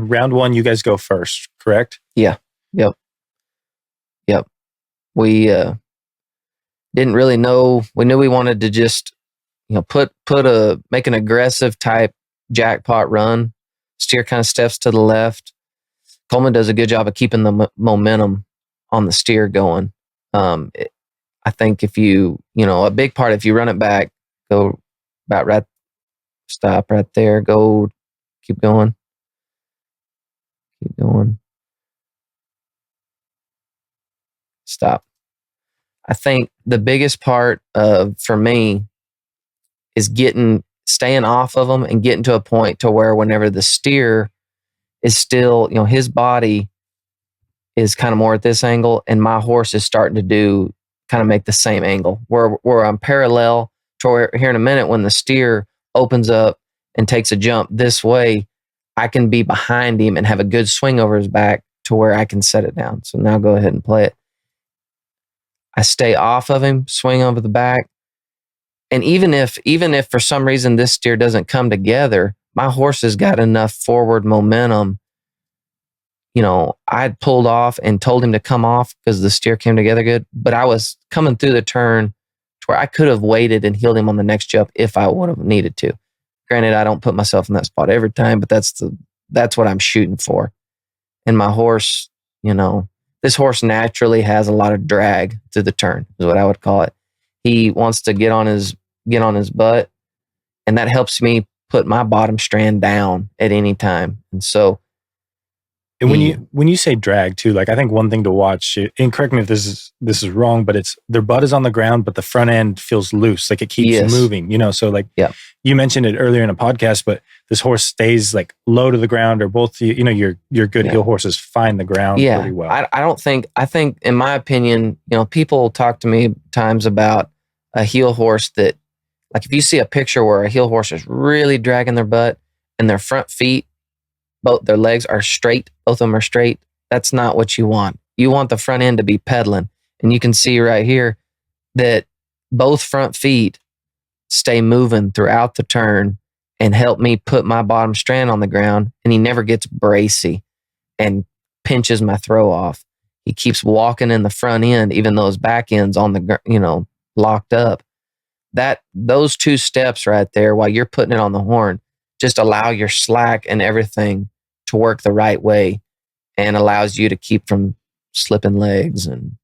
round one, you guys go first, correct? Yeah. Yep. We didn't really know. We knew we wanted to just, make an aggressive type jackpot run. Steer kind of steps to the left. Coleman does a good job of keeping the momentum on the steer going. I think if a big part, if you run it back, go about right, stop right there, go, keep going. Stop. I think the biggest part for me is staying off of them and getting to a point to where whenever the steer is still, his body is kind of more at this angle and my horse is starting to kind of make the same angle where I'm parallel to where here in a minute when the steer opens up and takes a jump this way, I can be behind him and have a good swing over his back to where I can set it down. So now go ahead and play it. I stay off of him, swing over the back. And even if for some reason this steer doesn't come together, my horse has got enough forward momentum. I'd pulled off and told him to come off because the steer came together good, but I was coming through the turn to where I could have waited and healed him on the next jump if I would have needed to. Granted, I don't put myself in that spot every time, but that's what I'm shooting for. And my horse, this horse naturally has a lot of drag through the turn, is what I would call it. He wants to get on his butt, and that helps me put my bottom strand down at any time. And so, and when you say drag too, like I think one thing to watch, and correct me if this is wrong, but it's their butt is on the ground, but the front end feels loose, like it keeps moving. So like you mentioned it earlier in a podcast, but this horse stays like low to the ground, or both. Your good heel horses find the ground pretty well. I think in my opinion, people talk to me times about a heel horse that, like if you see a picture where a heel horse is really dragging their butt and their front feet, both their legs are straight, both of them are straight, that's not what you want. You want the front end to be pedaling. And you can see right here that both front feet stay moving throughout the turn and help me put my bottom strand on the ground. And he never gets bracy and pinches my throw off. He keeps walking in the front end, even though his back end's on the, locked up. Those two steps right there, while you're putting it on the horn, just allow your slack and everything to work the right way and allows you to keep from slipping legs and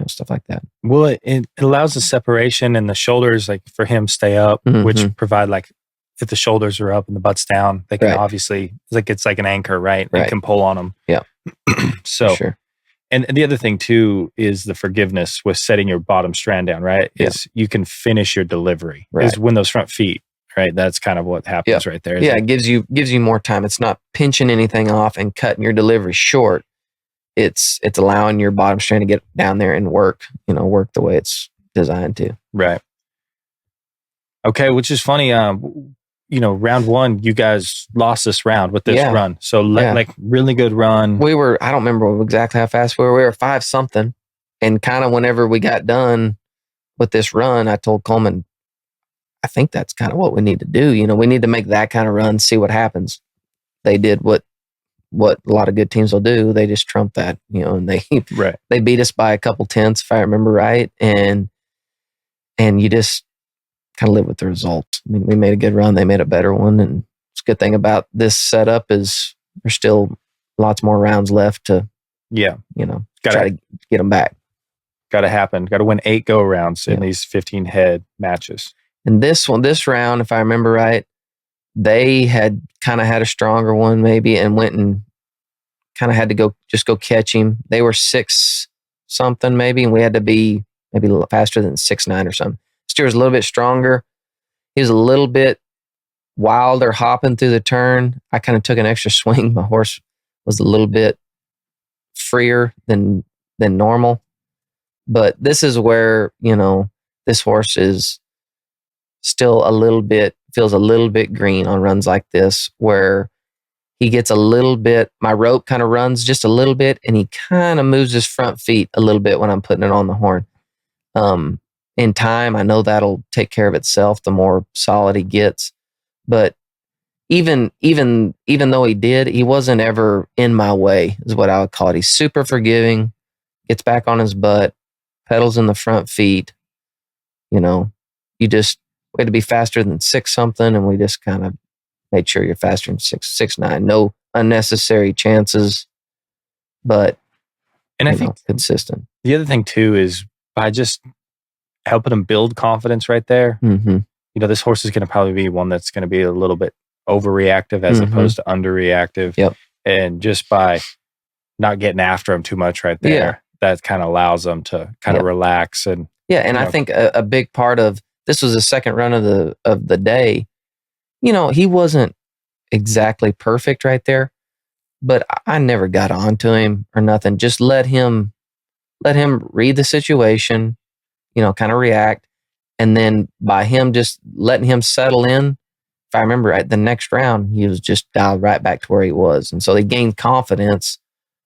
stuff like that. Well, it allows the separation and the shoulders, like for him, stay up, which provide like if the shoulders are up and the butt's down, they can obviously, it's like an anchor, right? It can pull on them. Yeah. So, sure. And the other thing too is the forgiveness with setting your bottom strand down, right? Is you can finish your delivery. Is when those front feet, right? That's kind of what happens right there. Yeah, it gives you more time. It's not pinching anything off and cutting your delivery short. It's allowing your bottom strand to get down there and work the way it's designed to. Right. Okay, which is funny. Round one, you guys lost this round with this run. So like really good run. I don't remember exactly how fast we were. We were 5 something. And kind of whenever we got done with this run, I told Coleman, I think that's kind of what we need to do. We need to make that kind of run, see what happens. They did what a lot of good teams will do. They just trumped that, and they beat us by a couple tenths, if I remember right. And you just kind of live with the result. I mean, we made a good run. They made a better one. And it's a good thing about this setup is there's still lots more rounds left to, try to get them back. Got to happen. Got to win 8 go-arounds in these 15 head matches. And this round, if I remember right, they had kind of had a stronger one maybe and went and kind of had to go catch him. They were 6 something maybe, and we had to be maybe a little faster than 6'9" or something. Steer was a little bit stronger. He was a little bit wilder hopping through the turn. I kind of took an extra swing. My horse was a little bit freer than normal. But this is where, this horse is still feels a little bit green on runs like this, where he gets a little bit, my rope kind of runs just a little bit, and he kind of moves his front feet a little bit when I'm putting it on the horn. In time, I know that'll take care of itself the more solid he gets. But, even though he wasn't ever in my way, is what I would call it. He's super forgiving, gets back on his butt, pedals in the front feet. You know, we had to be faster than 6 something, and we just kind of made sure you're faster than 6.9. No unnecessary chances, but I think consistent. The other thing too is by just helping him build confidence right there. Mm-hmm. You know, this horse is going to probably be one that's going to be a little bit overreactive as opposed to underreactive. Yep. And just by not getting after him too much right there, that kind of allows them to kind of relax. And I think a big part of this was the second run of the day. You know, he wasn't exactly perfect right there, but I never got onto him or nothing. Just let him read the situation, you know, kind of react. And then by him just letting him settle in, if I remember, at the next round, he was just dialed right back to where he was. And so they gained confidence